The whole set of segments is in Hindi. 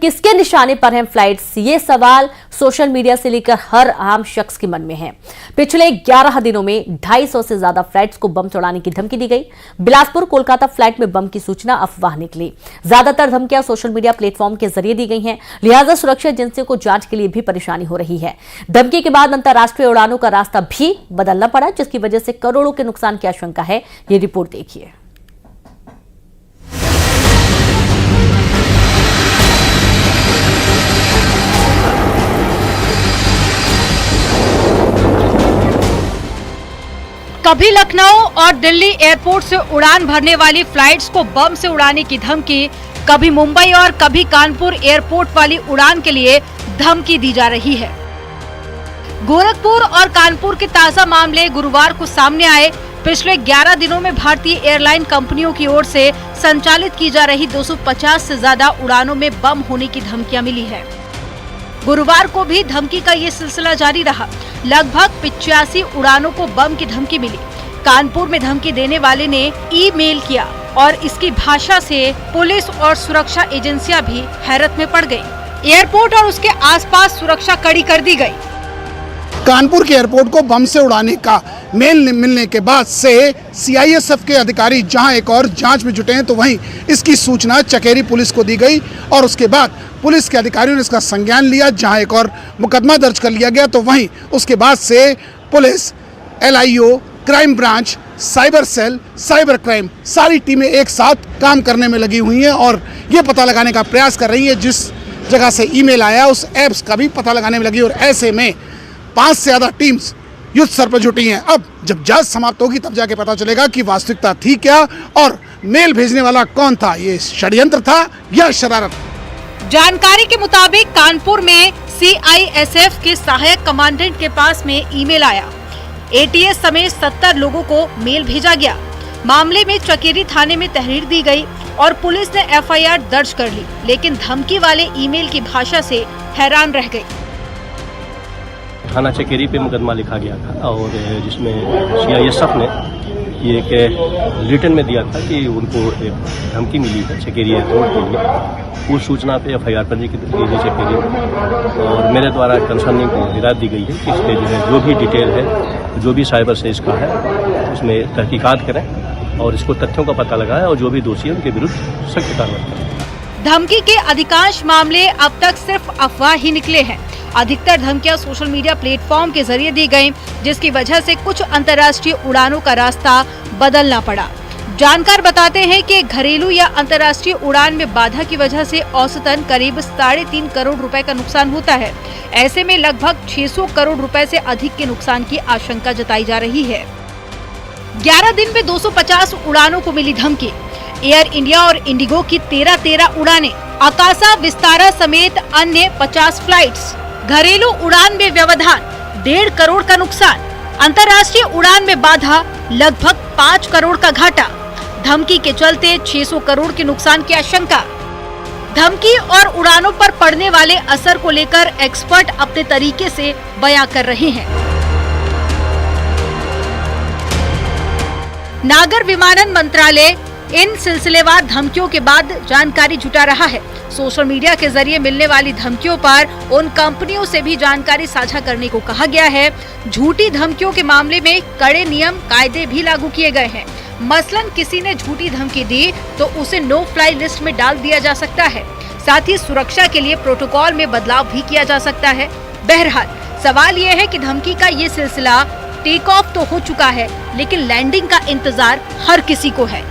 किसके निशाने पर हैं फ्लाइट्स, ये सवाल सोशल मीडिया से लेकर हर आम शख्स के मन में है। पिछले 11 दिनों में 250 से ज्यादा फ्लाइट्स को बम चढ़ाने की धमकी दी गई। बिलासपुर कोलकाता फ्लाइट में बम की सूचना अफवाह निकली। ज्यादातर धमकियां सोशल मीडिया प्लेटफॉर्म के जरिए दी गई हैं, लिहाजा सुरक्षा एजेंसियों को जांच के लिए भी परेशानी हो रही है। धमकी के बाद अंतर्राष्ट्रीय उड़ानों का रास्ता भी बदलना पड़ा, जिसकी वजह से करोड़ों के नुकसान की आशंका है। ये रिपोर्ट देखिए। कभी लखनऊ और दिल्ली एयरपोर्ट से उड़ान भरने वाली फ्लाइट्स को बम से उड़ाने की धमकी, कभी मुंबई और कभी कानपुर एयरपोर्ट वाली उड़ान के लिए धमकी दी जा रही है। गोरखपुर और कानपुर के ताजा मामले गुरुवार को सामने आए। पिछले 11 दिनों में भारतीय एयरलाइन कंपनियों की ओर से संचालित की जा रही 250 से ज्यादा उड़ानों में बम होने की धमकियां मिली है। गुरुवार को भी धमकी का ये सिलसिला जारी रहा। लगभग 85 उड़ानों को बम की धमकी मिली। कानपुर में धमकी देने वाले ने ईमेल किया और इसकी भाषा से पुलिस और सुरक्षा एजेंसियां भी हैरत में पड़ गई। एयरपोर्ट और उसके आसपास सुरक्षा कड़ी कर दी गई। कानपुर के एयरपोर्ट को बम से उड़ाने का मेल मिलने के बाद से सीआईएसएफ के अधिकारी जहां एक और जांच में जुटे हैं, तो वहीं इसकी सूचना चकेरी पुलिस को दी गई और उसके बाद पुलिस के अधिकारियों ने इसका संज्ञान लिया। जहां एक और मुकदमा दर्ज कर लिया गया, तो वहीं उसके बाद से police, LIO, crime branch, cyber cell, cyber crime सारी टीमें एक साथ काम करने में लगी हुई हैं और ये पता लगाने का प्रयास कर रही है जिस जगह से ईमेल आया उस ऐप्स का भी पता लगाने में लगी। और ऐसे में 5 से ज्यादा टीम्स युद्ध स्तर पर जुटी हैं। अब जब जांच समाप्त होगी तब जाके पता चलेगा कि वास्तविकता थी क्या और मेल भेजने वाला कौन था, ये षड्यंत्र था या शरारत। जानकारी के मुताबिक कानपुर में सीआईएसएफ के सहायक कमांडेंट के पास में ईमेल आया। एटीएस समेत 70 लोगों को मेल भेजा गया। मामले में चकेरी थाने में तहरीर दी गई और पुलिस ने एफआईआर दर्ज कर ली, लेकिन धमकी वाले ईमेल की भाषा से हैरान रह गई। थाना चकेरी पे मुकदमा लिखा गया था और जिसमें सीआईएसएफ ने ये एक रिटर्न में दिया था कि उनको एक धमकी मिली है चकेरी एयरपोर्ट के लिए। उस सूचना पे एफआईआर पंजी की गई है चकेरी और मेरे द्वारा कंसर्निंग को हिदायत दी गई है कि इस पर जो है जो भी डिटेल है, जो भी साइबर से इसका है, उसमें तहकीकात करें और इसको तथ्यों का पता लगाएं और जो भी दोषी है उनके विरुद्ध सख्त कार्रवाई करें। धमकी के अधिकांश मामले अब तक सिर्फ अफवाह ही निकले हैं। अधिकतर धमकियां सोशल मीडिया प्लेटफॉर्म के जरिए दी गईं, जिसकी वजह से कुछ अंतर्राष्ट्रीय उड़ानों का रास्ता बदलना पड़ा। जानकार बताते हैं कि घरेलू या अंतर्राष्ट्रीय उड़ान में बाधा की वजह से औसतन करीब 3.5 करोड़ रुपए का नुकसान होता है। ऐसे में लगभग 600 करोड़ रुपए से अधिक के नुकसान की आशंका जताई जा रही है। 11 दिन में 250 उड़ानों को मिली धमकी। एयर इंडिया और इंडिगो की 13 उड़ानें, आकाशा, विस्तारा समेत अन्य 50 फ्लाइट्स। घरेलू उड़ान में व्यवधान, 1.5 करोड़ का नुकसान। अंतर्राष्ट्रीय उड़ान में बाधा, लगभग 5 करोड़ का घाटा। धमकी के चलते 600 करोड़ के नुकसान की आशंका। धमकी और उड़ानों पर पड़ने वाले असर को लेकर एक्सपर्ट अपने तरीके से बयां कर रहे हैं। नागर विमानन मंत्रालय इन सिलसिलेवार धमकियों के बाद जानकारी जुटा रहा है। सोशल मीडिया के जरिए मिलने वाली धमकियों पर उन कंपनियों से भी जानकारी साझा करने को कहा गया है। झूठी धमकियों के मामले में कड़े नियम कायदे भी लागू किए गए हैं। मसलन किसी ने झूठी धमकी दी तो उसे नो फ्लाई लिस्ट में डाल दिया जा सकता है। साथ ही सुरक्षा के लिए प्रोटोकॉल में बदलाव भी किया जा सकता है। बहरहाल सवाल ये है कि धमकी का ये सिलसिला टेक ऑफ तो हो चुका है, लेकिन लैंडिंग का इंतजार हर किसी को है।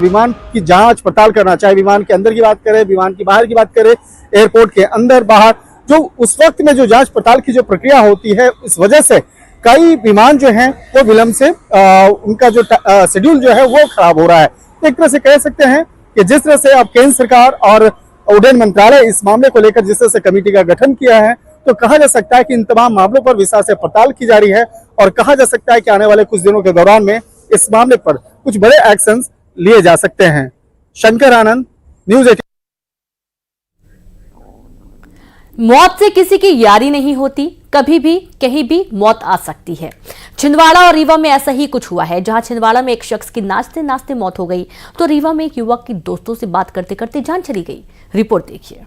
विमान की जांच पड़ताल करना, चाहे विमान के अंदर की बात करें, विमान की बाहर की बात करें, एयरपोर्ट के अंदर बाहर, जो उस वक्त में जो जांच पड़ताल की जो प्रक्रिया होती है, इस वजह से कई विमान जो हैं वो विलंब से उनका जो शेड्यूल जो है वो खराब हो रहा है। एक तरह से कह सकते हैं कि जिस तरह से अब केंद्र सरकार और उड्डयन मंत्रालय इस मामले को लेकर जिस तरह से कमेटी का गठन किया है, तो कहा जा सकता है कि इन तमाम मामलों पर विस्तार से पड़ताल की जा रही है और कहा जा सकता है कि आने वाले कुछ दिनों के दौरान में इस मामले पर कुछ बड़े एक्शन लिए जा सकते हैं। शंकर आनंद, न्यूज़ 18। मौत से किसी की यारी नहीं होती, कभी भी कहीं भी मौत आ सकती है। छिंदवाड़ा और रीवा में ऐसा ही कुछ हुआ है, जहां छिंदवाड़ा में एक शख्स की नाचते नाचते मौत हो गई तो रीवा में एक युवक की दोस्तों से बात करते करते जान चली गई। रिपोर्ट देखिए।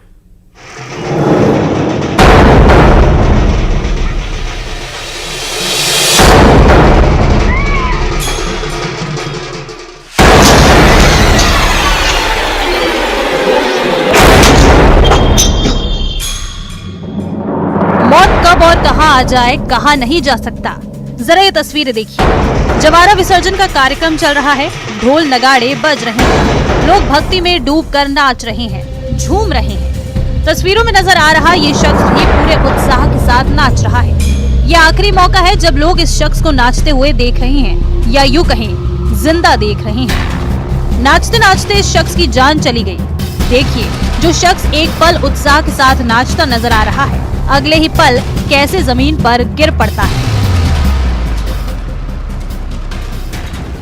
मौत कब और कहां आ जाए कहा नहीं जा सकता। जरा ये तस्वीरें देखिए। जवारा विसर्जन का कार्यक्रम चल रहा है, ढोल नगाड़े बज रहे हैं, लोग भक्ति में डूबकर नाच रहे हैं, झूम रहे हैं। तस्वीरों में नजर आ रहा ये शख्स भी पूरे उत्साह के साथ नाच रहा है। ये आखिरी मौका है जब लोग इस शख्स को नाचते हुए देख रहे हैं, या यूं कहें जिंदा देख रहे हैं। नाचते नाचते इस शख्स की जान चली गई। देखिए, जो शख्स एक पल उत्साह के साथ नाचता नजर आ रहा है, अगले ही पल कैसे जमीन पर गिर पड़ता है।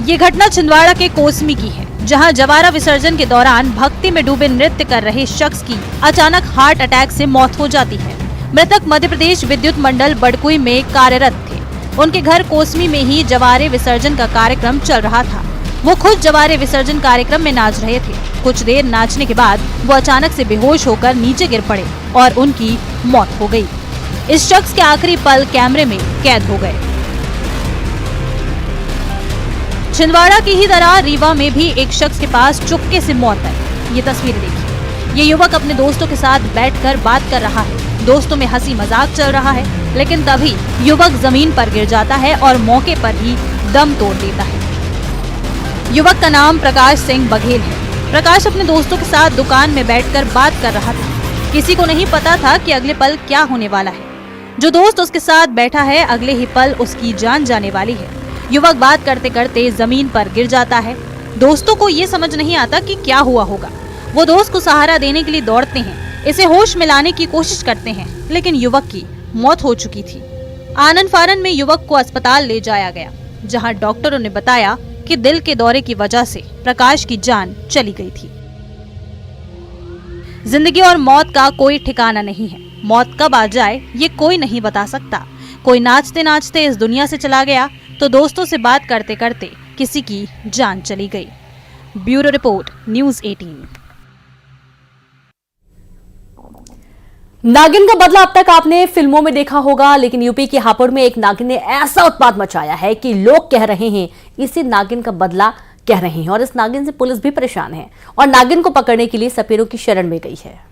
ये घटना छिंदवाड़ा के कोसमी की है, जहां जवारा विसर्जन के दौरान भक्ति में डूबे नृत्य कर रहे शख्स की अचानक हार्ट अटैक से मौत हो जाती है। मृतक मध्य प्रदेश विद्युत मंडल बड़कुई में कार्यरत थे। उनके घर कोसमी में ही जवारे विसर्जन का कार्यक्रम चल रहा था। वो खुद जवारे विसर्जन कार्यक्रम में नाच रहे थे। कुछ देर नाचने के बाद वो अचानक से बेहोश होकर नीचे गिर पड़े और उनकी मौत हो गई। इस शख्स के आखिरी पल कैमरे में कैद हो गए। छिंदवाड़ा की ही तरह रीवा में भी एक शख्स के पास चुपके से मौत आई। ये तस्वीरें देखिए। ये युवक अपने दोस्तों के साथ बैठकर बात कर रहा है। दोस्तों में हंसी मजाक चल रहा है, लेकिन तभी युवक जमीन पर गिर जाता है और मौके पर ही दम तोड़ देता है। युवक का नाम प्रकाश सिंह बघेल है। प्रकाश अपने दोस्तों के साथ दुकान में बैठकर बात कर रहा था। किसी को नहीं पता था कि अगले पल क्या होने वाला है। जो दोस्त उसके साथ बैठा है, अगले ही पल उसकी जान जाने वाली है। युवक बात करते करते जमीन पर गिर जाता है। दोस्तों को ये समझ नहीं आता कि क्या हुआ होगा। वो दोस्त को सहारा देने के लिए दौड़ते हैं, इसे होश में लाने की कोशिश करते हैं, लेकिन युवक की मौत हो चुकी थी। आनंद फारन में युवक को अस्पताल ले जाया गया, जहाँ डॉक्टरों ने बताया कि दिल के दौरे की वजह से प्रकाश की जान चली गई थी। जिंदगी और मौत का कोई ठिकाना नहीं है। मौत कब आ जाए ये कोई नहीं बता सकता। कोई नाचते नाचते इस दुनिया से चला गया तो दोस्तों से बात करते करते किसी की जान चली गई। Bureau report, news 18। नागिन का बदला अब तक आपने फिल्मों में देखा होगा, लेकिन यूपी के हापुड़ में एक नागिन ने ऐसा उत्पात मचाया है कि लोग कह रहे हैं इसे नागिन का बदला कह रहे हैं, और इस नागिन से पुलिस भी परेशान है और नागिन को पकड़ने के लिए सपेरों की शरण में गई है।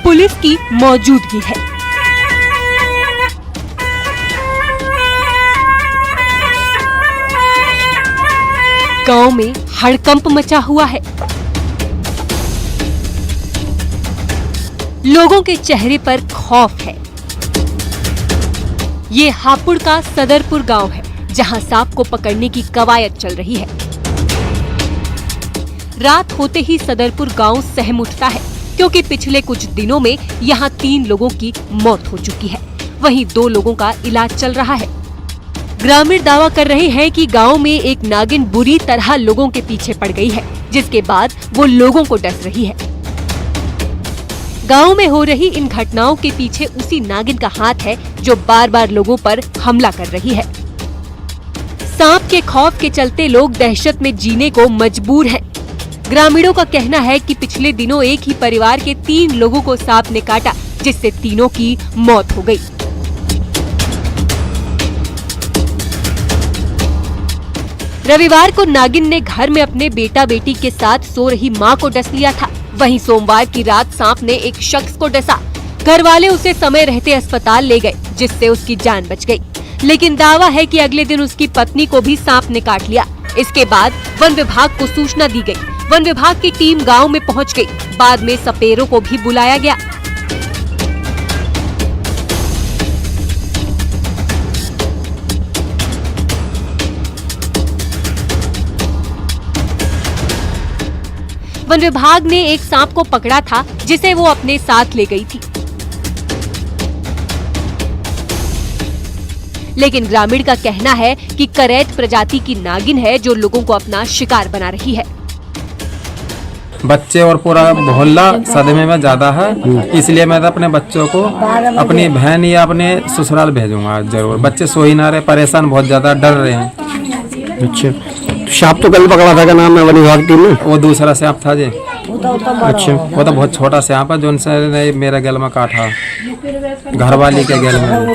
पुलिस की मौजूदगी है। गांव में हड़कंप मचा हुआ है। लोगों के चेहरे पर खौफ है। ये हापुड़ का सदरपुर गांव है, जहां सांप को पकड़ने की कवायद चल रही है। रात होते ही सदरपुर गांव सहम उठता है, क्योंकि पिछले कुछ दिनों में यहां 3 लोगों की मौत हो चुकी है। वहीं 2 लोगों का इलाज चल रहा है। ग्रामीण दावा कर रहे हैं कि गांव में एक नागिन बुरी तरह लोगों के पीछे पड़ गई है, जिसके बाद वो लोगों को डस रही है। गांव में हो रही इन घटनाओं के पीछे उसी नागिन का हाथ है, जो बार बार लोगों पर हमला कर रही है। सांप के खौफ के चलते लोग दहशत में जीने को मजबूर हैं। ग्रामीणों का कहना है कि पिछले दिनों एक ही परिवार के 3 लोगों को सांप ने काटा, जिससे तीनों की मौत हो गई। रविवार को नागिन ने घर में अपने बेटा बेटी के साथ सो रही मां को डस लिया था। वहीं सोमवार की रात सांप ने एक शख्स को डसा। घर वाले उसे समय रहते अस्पताल ले गए, जिससे उसकी जान बच गई। लेकिन दावा है कि अगले दिन उसकी पत्नी को भी सांप ने काट लिया। इसके बाद वन विभाग को सूचना दी गई। वन विभाग की टीम गांव में पहुंच गई। बाद में सपेरों को भी बुलाया गया। वन विभाग ने एक सांप को पकड़ा था, जिसे वो अपने साथ ले गई थी। लेकिन ग्रामीण का कहना है कि करैत प्रजाति की नागिन है जो लोगों को अपना शिकार बना रही है। बच्चे और पूरा मोहल्ला सदमे में ज्यादा है, इसलिए मैं तो अपने बच्चों को अपनी बहन या अपने ससुराल भेजूंगा जरूर। बच्चे सो ही ना रहे, परेशान बहुत ज्यादा, डर रहे हैं। अच्छा, सांप तो कल पकड़ा था, क्या नाम है वन विभाग टीम में? वो दूसरा सांप था जी। अच्छा, वो तो बहुत छोटा सांप है जो उनसे मेरे गल में काटा, घरवाली के गल में।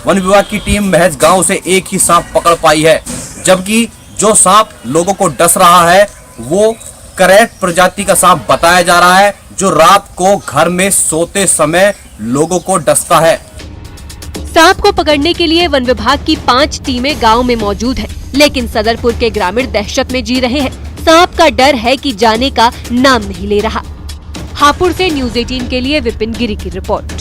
वन विभाग की टीम महज गांव से एक ही सांप पकड़ पाई है, जबकि जो सांप लोगों को डस रहा है वो करैत प्रजाति का सांप बताया जा रहा है, जो रात को घर में सोते समय लोगों को डसता है। सांप को पकड़ने के लिए वन विभाग की 5 टीमें गांव में मौजूद हैं, लेकिन सदरपुर के ग्रामीण दहशत में जी रहे हैं। सांप का डर है कि जाने का नाम नहीं ले रहा। हापुड़ से न्यूज़ 18 के लिए विपिन गिरी की रिपोर्ट।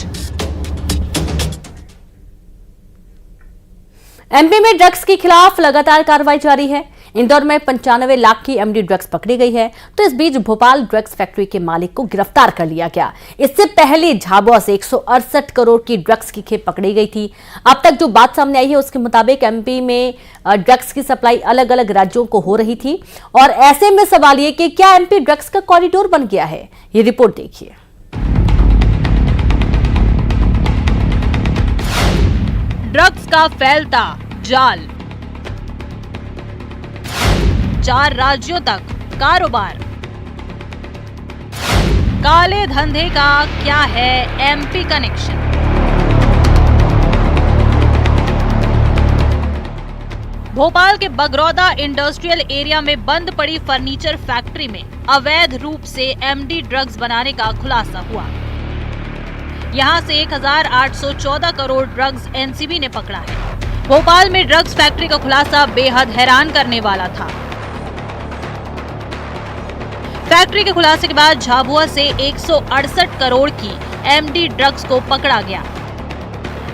एमपी में ड्रग्स के खिलाफ लगातार कार्रवाई जारी है। इंदौर में 95 लाख की एमडी ड्रग्स पकड़ी गई है, तो इस बीच भोपाल ड्रग्स फैक्ट्री के मालिक को गिरफ्तार कर लिया गया। इससे पहले झाबुआ से 168 करोड़ की ड्रग्स की खेप पकड़ी गई थी। अब तक जो बात सामने आई है उसके मुताबिक एमपी में ड्रग्स की सप्लाई अलग अलग राज्यों को हो रही थी, और ऐसे में सवाल ये कि क्या एमपी ड्रग्स का कॉरिडोर बन गया है। ये रिपोर्ट देखिए। ड्रग्स का फैलता जाल, 4 राज्यों तक कारोबार, काले धंधे का क्या है एमपी कनेक्शन। भोपाल के बगरौदा इंडस्ट्रियल एरिया में बंद पड़ी फर्नीचर फैक्ट्री में अवैध रूप से एमडी ड्रग्स बनाने का खुलासा हुआ। यहां से 1814 करोड़ ड्रग्स एनसीबी ने पकड़ा है। भोपाल में ड्रग्स फैक्ट्री का खुलासा बेहद हैरान करने वाला था। फैक्ट्री के खुलासे के बाद झाबुआ से 168 करोड़ की एमडी ड्रग्स को पकड़ा गया।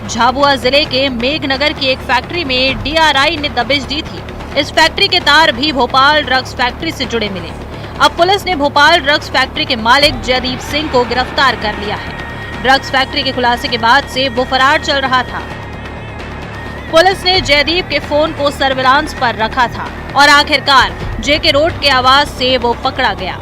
झाबुआ जिले के मेघनगर की एक फैक्ट्री में डीआरआई ने दबिश दी थी। इस फैक्ट्री के तार भी भोपाल ड्रग्स फैक्ट्री से जुड़े मिले। अब पुलिस ने भोपाल ड्रग्स फैक्ट्री के मालिक जयदीप सिंह को गिरफ्तार कर लिया है। ड्रग्स फैक्ट्री के खुलासे के बाद से वो फरार चल रहा था। पुलिस ने जयदीप के फोन को सर्विलांस पर रखा था और आखिरकार जेके रोड के आवाज से वो पकड़ा गया।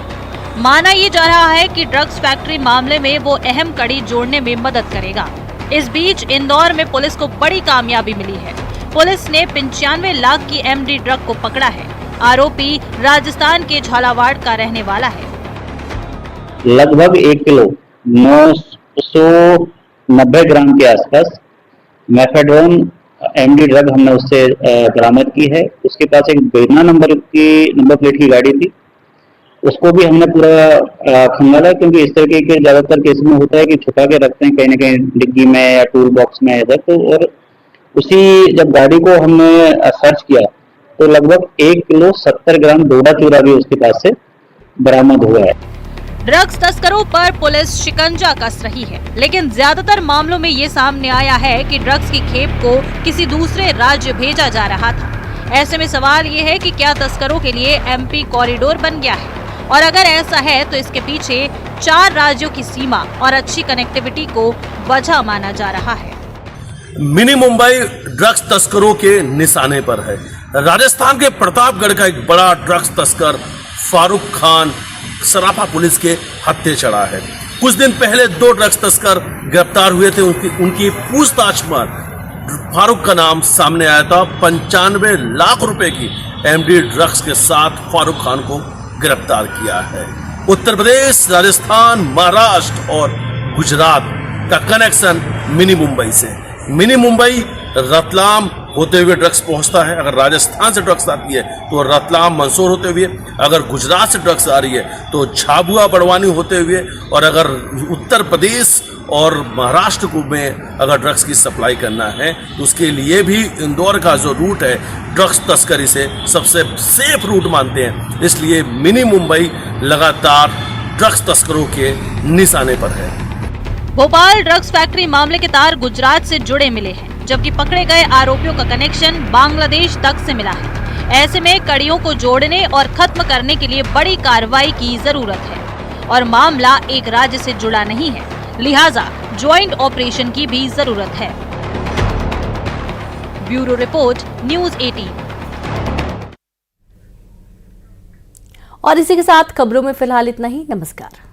माना ये जा रहा है कि ड्रग्स फैक्ट्री मामले में वो अहम कड़ी जोड़ने में मदद करेगा। इस बीच इंदौर में पुलिस को बड़ी कामयाबी मिली है। पुलिस ने 95 लाख की एमडी ड्रग को पकड़ा है। आरोपी राजस्थान के झालावाड़ का रहने वाला है। लगभग 1 किलो 990 ग्राम के आसपास मेफेड्रोन एमडी ड्रग हमने उससे बरामद की है। उसके पास एक बिना नंबर प्लेट की गाड़ी थी, उसको भी हमने पूरा खंगाला, क्योंकि इस तरह के ज्यादातर केस में होता है कि छुपा के रखते हैं कहीं ना कहीं डिग्गी में या टूल बॉक्स में इधर। तो और उसी जब गाड़ी को हमने सर्च किया तो लगभग 1 किलो 70 ग्राम डोडा चूरा भी उसके पास से बरामद हुआ है। ड्रग्स तस्करों पर पुलिस शिकंजा कस रही है, लेकिन ज्यादातर मामलों में ये सामने आया है कि ड्रग्स की खेप को किसी दूसरे राज्य भेजा जा रहा था। ऐसे में सवाल ये है कि क्या तस्करों के लिए एमपी कॉरिडोर बन गया है, और अगर ऐसा है तो इसके पीछे 4 राज्यों की सीमा और अच्छी कनेक्टिविटी को वजह माना जा रहा है। मिनी मुंबई ड्रग्स तस्करों के निशाने पर है। राजस्थान के प्रतापगढ़ का एक बड़ा ड्रग्स तस्कर फारूक खान सराफा पुलिस के हत्थे चढ़ा है। कुछ दिन पहले 2 ड्रग्स तस्कर गिरफ्तार हुए थे। उनकी पूछताछ में फारूक का नाम सामने आया था। 95 लाख रुपए की एमडी ड्रग्स के साथ फारूक खान को गिरफ्तार किया है। उत्तर प्रदेश, राजस्थान, महाराष्ट्र और गुजरात का कनेक्शन मिनी मुंबई से। मिनी मुंबई रतलाम होते हुए ड्रग्स पहुंचता है। अगर राजस्थान से ड्रग्स आती है तो रतलाम मंदसौर होते हुए, अगर गुजरात से ड्रग्स आ रही है तो झाबुआ बड़वानी होते हुए, और अगर उत्तर प्रदेश और महाराष्ट्र को में अगर ड्रग्स की सप्लाई करना है तो उसके लिए भी इंदौर का जो रूट है ड्रग्स तस्करी से सबसे सेफ रूट मानते हैं। इसलिए मिनी मुंबई लगातार ड्रग्स तस्करों के निशाने पर है। भोपाल ड्रग्स फैक्ट्री मामले के तार गुजरात से जुड़े मिले हैं, जबकि पकड़े गए आरोपियों का कनेक्शन बांग्लादेश तक से मिला है। ऐसे में कड़ियों को जोड़ने और खत्म करने के लिए बड़ी कार्रवाई की जरूरत है, और मामला एक राज्य से जुड़ा नहीं है, लिहाजा ज्वाइंट ऑपरेशन की भी जरूरत है। Bureau report news 18। और इसी के साथ खबरों में फिलहाल इतना ही। नमस्कार।